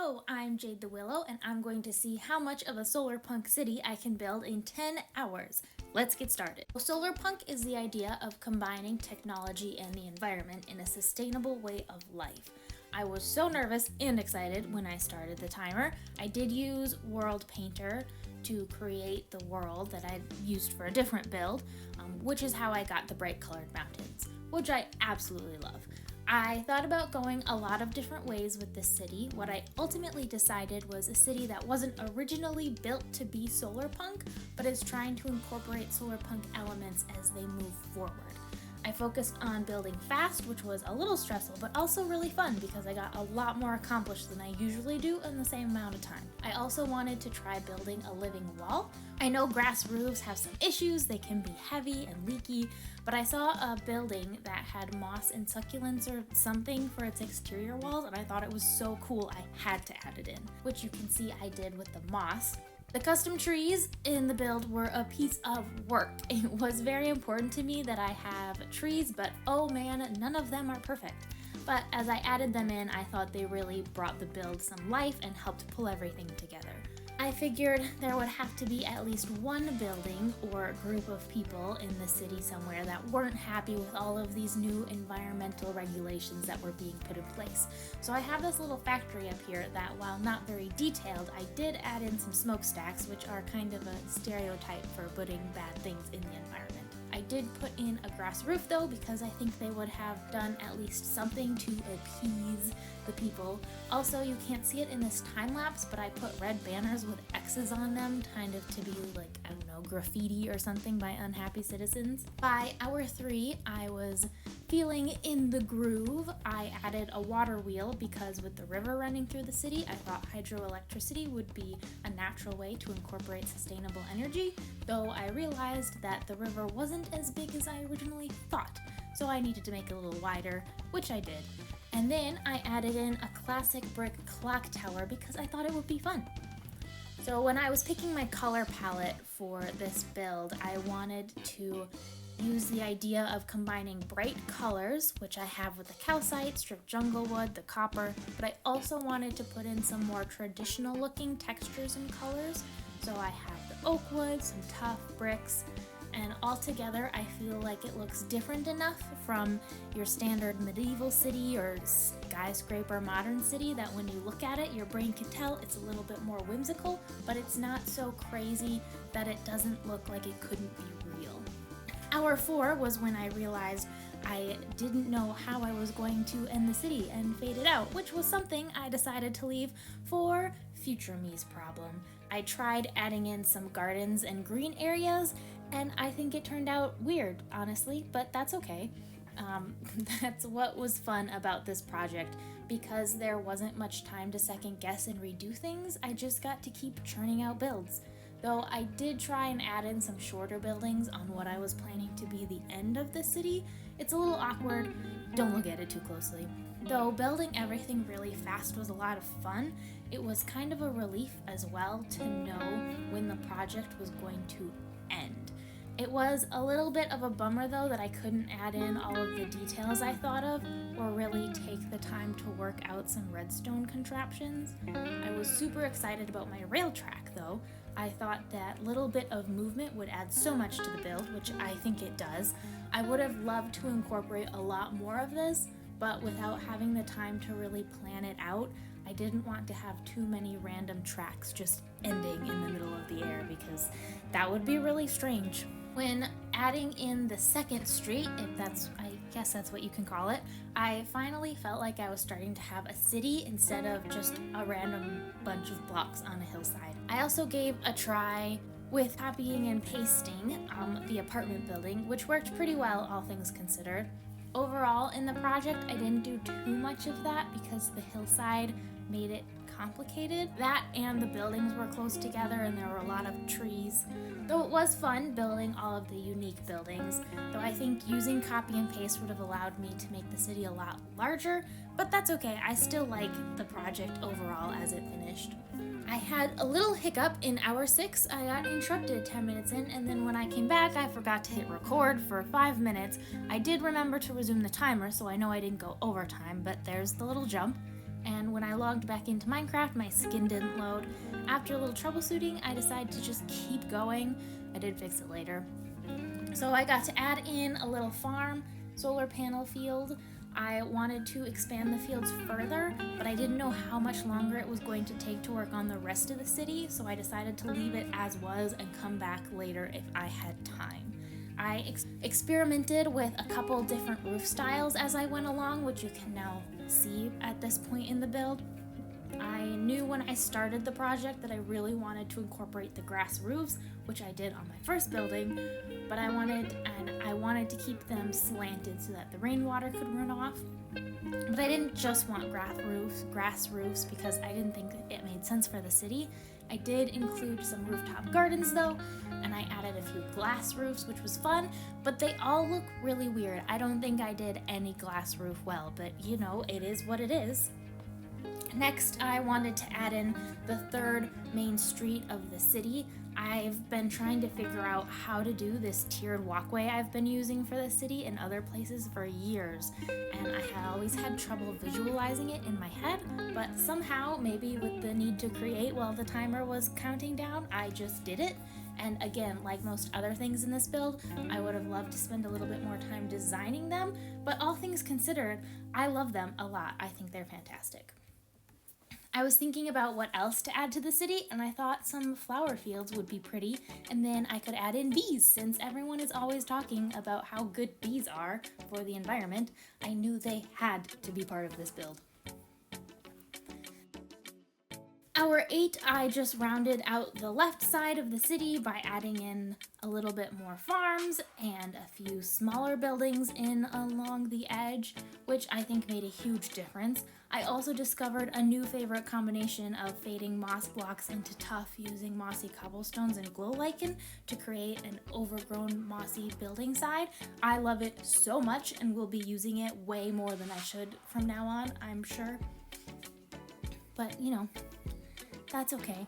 Hello, I'm Jade the Willow, and I'm going to see how much of a solarpunk city I can build in 10 hours. Let's get started. Solarpunk is the idea of combining technology and the environment in a sustainable way of life. I was so nervous and excited when I started the timer. I did use World Painter to create the world that I used for a different build, which is how I got the bright colored mountains, which I absolutely love. I thought about going a lot of different ways with this city. What I ultimately decided was a city that wasn't originally built to be solarpunk, but is trying to incorporate solarpunk elements as they move forward. I focused on building fast, which was a little stressful, but also really fun because I got a lot more accomplished than I usually do in the same amount of time. I also wanted to try building a living wall. I know grass roofs have some issues, they can be heavy and leaky, but I saw a building that had moss and succulents or something for its exterior walls, and I thought it was so cool I had to add it in, which you can see I did with the moss. The custom trees in the build were a piece of work. It was very important to me that I have trees, but oh man, none of them are perfect. But as I added them in, I thought they really brought the build some life and helped pull everything together. I figured there would have to be at least one building or group of people in the city somewhere that weren't happy with all of these new environmental regulations that were being put in place. So I have this little factory up here that, while not very detailed, I did add in some smokestacks, which are kind of a stereotype for putting bad things in the environment. I did put in a grass roof though, because I think they would have done at least something to appease the people. Also, you can't see it in this time lapse, but I put red banners with X's on them, kind of to be like, I don't know, graffiti or something by unhappy citizens. By hour 3, I was feeling in the groove. I added a water wheel because with the river running through the city, I thought hydroelectricity would be a natural way to incorporate sustainable energy, though I realized that the river wasn't as big as I originally thought, so I needed to make it a little wider, which I did. And then I added in a classic brick clock tower because I thought it would be fun. So when I was picking my color palette for this build, I wanted to use the idea of combining bright colors, which I have with the calcite, stripped jungle wood, the copper, but I also wanted to put in some more traditional looking textures and colors. So I have the oak wood, some tough bricks, and altogether I feel like it looks different enough from your standard medieval city or skyscraper modern city that when you look at it, your brain can tell it's a little bit more whimsical, but it's not so crazy that it doesn't look like it couldn't be real. Hour 4 was when I realized I didn't know how I was going to end the city and fade it out, which was something I decided to leave for future me's problem. I tried adding in some gardens and green areas, and I think it turned out weird, honestly, but that's okay. That's what was fun about this project. Because there wasn't much time to second guess and redo things, I just got to keep churning out builds. Though I did try and add in some shorter buildings on what I was planning to be the end of the city. It's a little awkward, don't look at it too closely. Though building everything really fast was a lot of fun, it was kind of a relief as well to know when the project was going to end. It was a little bit of a bummer though that I couldn't add in all of the details I thought of or really take the time to work out some redstone contraptions. I was super excited about my rail track though. I thought that little bit of movement would add so much to the build, which I think it does. I would have loved to incorporate a lot more of this, but without having the time to really plan it out, I didn't want to have too many random tracks just ending in the middle of the air because that would be really strange. When adding in the second street, I guess that's what you can call it, I finally felt like I was starting to have a city instead of just a random bunch of blocks on a hillside. I also gave a try with copying and pasting the apartment building, which worked pretty well, all things considered. Overall, in the project, I didn't do too much of that because the hillside made it complicated. That and the buildings were close together and there were a lot of trees. Though it was fun building all of the unique buildings, though I think using copy and paste would have allowed me to make the city a lot larger, but that's okay, I still like the project overall as it finished. I had a little hiccup in hour 6. I got interrupted 10 minutes in, and then when I came back, I forgot to hit record for 5 minutes. I did remember to resume the timer, so I know I didn't go overtime, but there's the little jump. and when I logged back into Minecraft, my skin didn't load. After a little troubleshooting, I decided to just keep going. I did fix it later. So I got to add in a little farm, solar panel field. I wanted to expand the fields further, but I didn't know how much longer it was going to take to work on the rest of the city, so I decided to leave it as was and come back later if I had time. I experimented with a couple different roof styles as I went along, which you can now see at this point in the build. I knew when I started the project that I really wanted to incorporate the grass roofs, which I did on my first building, but I wanted to keep them slanted so that the rainwater could run off. But I didn't just want grass roofs because I didn't think it made sense for the city. I did include some rooftop gardens though, and I added a few glass roofs, which was fun, but they all look really weird. I don't think I did any glass roof well, but you know, it is what it is. Next, I wanted to add in the third main street of the city. I've been trying to figure out how to do this tiered walkway I've been using for the city and other places for years, and I had always had trouble visualizing it in my head, but somehow, maybe with the need to create while the timer was counting down, I just did it. And again, like most other things in this build, I would have loved to spend a little bit more time designing them, but all things considered, I love them a lot. I think they're fantastic. I was thinking about what else to add to the city, and I thought some flower fields would be pretty, and then I could add in bees, since everyone is always talking about how good bees are for the environment. I knew they had to be part of this build. Hour 8, I just rounded out the left side of the city by adding in a little bit more farms and a few smaller buildings in along the edge, which I think made a huge difference. I also discovered a new favorite combination of fading moss blocks into tuff using mossy cobblestones and glow lichen to create an overgrown mossy building side. I love it so much and will be using it way more than I should from now on, I'm sure. But you know, that's okay.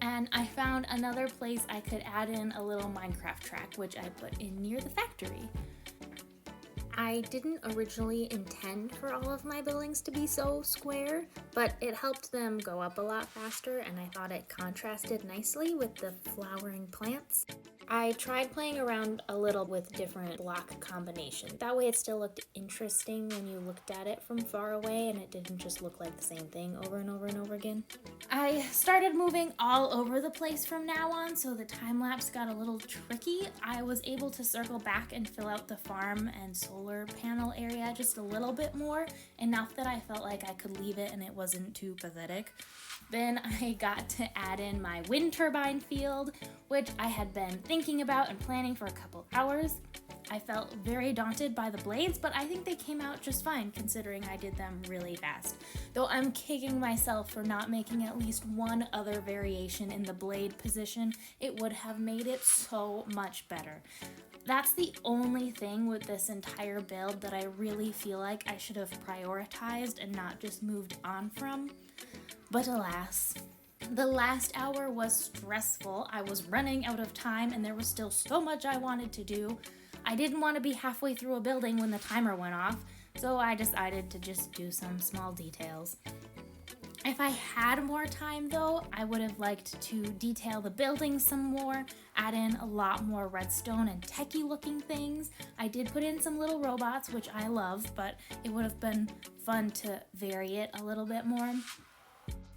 And I found another place I could add in a little Minecraft track, which I put in near the factory. I didn't originally intend for all of my buildings to be so square, but it helped them go up a lot faster, and I thought it contrasted nicely with the flowering plants. I tried playing around a little with different block combinations. That way it still looked interesting when you looked at it from far away and it didn't just look like the same thing over and over and over again. I started moving all over the place from now on, so the time lapse got a little tricky. I was able to circle back and fill out the farm and solar panel area just a little bit more, enough that I felt like I could leave it and it wasn't too pathetic. Then I got to add in my wind turbine field, which I had been thinking about and planning for a couple hours. I felt very daunted by the blades, but I think they came out just fine considering I did them really fast. Though I'm kicking myself for not making at least one other variation in the blade position. It would have made it so much better. That's the only thing with this entire build that I really feel like I should have prioritized and not just moved on from. But alas, the last hour was stressful. I was running out of time and there was still so much I wanted to do. I didn't want to be halfway through a building when the timer went off, so I decided to just do some small details. If I had more time though, I would have liked to detail the building some more, add in a lot more redstone and techie looking things. I did put in some little robots, which I love, but it would have been fun to vary it a little bit more.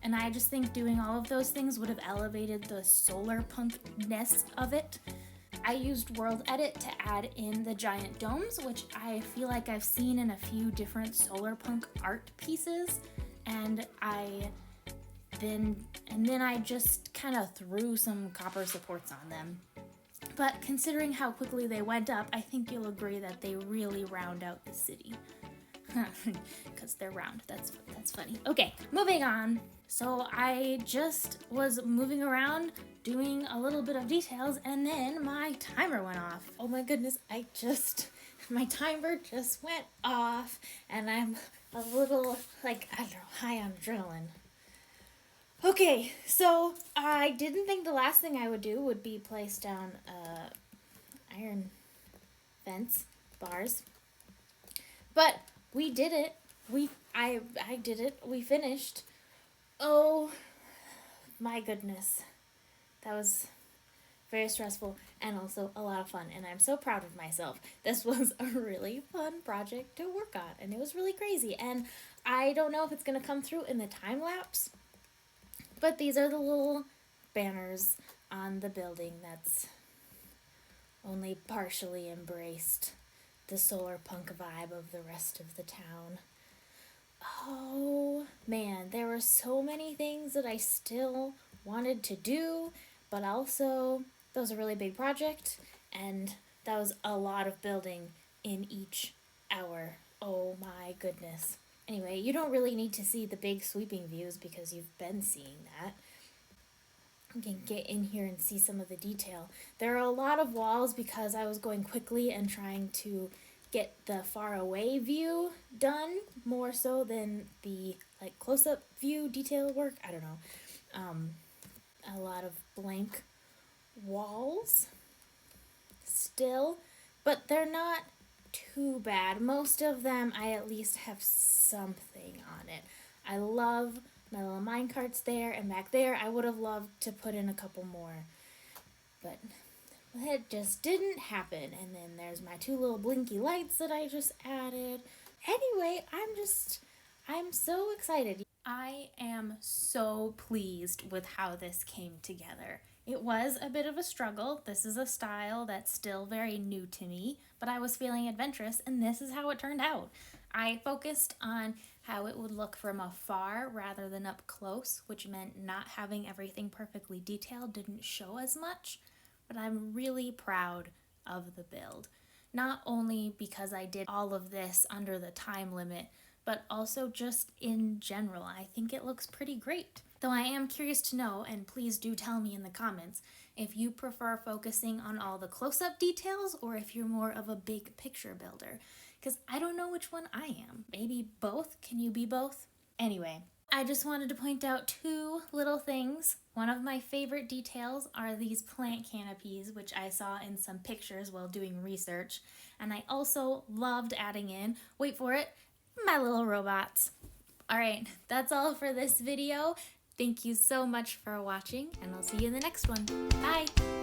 And I just think doing all of those things would have elevated the SOLARPUNK-ness of it. I used worldedit to add in the giant domes, which I feel like I've seen in a few different SOLARPUNK art pieces, and then I just kind of threw some copper supports on them. But considering how quickly they went up, I think you'll agree that they really round out the city. Because they're round. That's funny. Okay, moving on. So I just was moving around, doing a little bit of details, and then my timer went off. Oh my goodness, my timer just went off, and I'm a little, I don't know, high on adrenaline. Okay, so I didn't think the last thing I would do would be place down iron fence bars, but we did it. I did it. We finished. Oh my goodness. That was very stressful and also a lot of fun, and I'm so proud of myself. This was a really fun project to work on, and it was really crazy, and I don't know if it's going to come through in the time lapse, but these are the little banners on the building that's only partially embraced the solar punk vibe of the rest of the town. Oh man, there were so many things that I still wanted to do, but also that was a really big project, and that was a lot of building in each hour. Oh my goodness. Anyway, you don't really need to see the big sweeping views because you've been seeing that. You can get in here and see some of the detail. There are a lot of walls because I was going quickly and trying to get the far away view done more so than the like close-up view detail work. I don't know. A lot of blank walls still, but they're not too bad. Most of them I at least have something on it. I love my little mine carts there, and back there I would have loved to put in a couple more, but it just didn't happen. And then there's my two little blinky lights that I just added. Anyway, I'm so excited. I am so pleased with how this came together. It was a bit of a struggle. This is a style that's still very new to me, but I was feeling adventurous, and this is how it turned out. I focused on how it would look from afar rather than up close, which meant not having everything perfectly detailed didn't show as much, but I'm really proud of the build. Not only because I did all of this under the time limit, but also just in general. I think it looks pretty great. Though I am curious to know, and please do tell me in the comments, if you prefer focusing on all the close-up details or if you're more of a big picture builder, because I don't know which one I am. Maybe both? Can you be both? Anyway, I just wanted to point out two little things. One of my favorite details are these plant canopies, which I saw in some pictures while doing research. And I also loved adding in, wait for it, my little robots. Alright, that's all for this video. Thank you so much for watching, and I'll see you in the next one. Bye!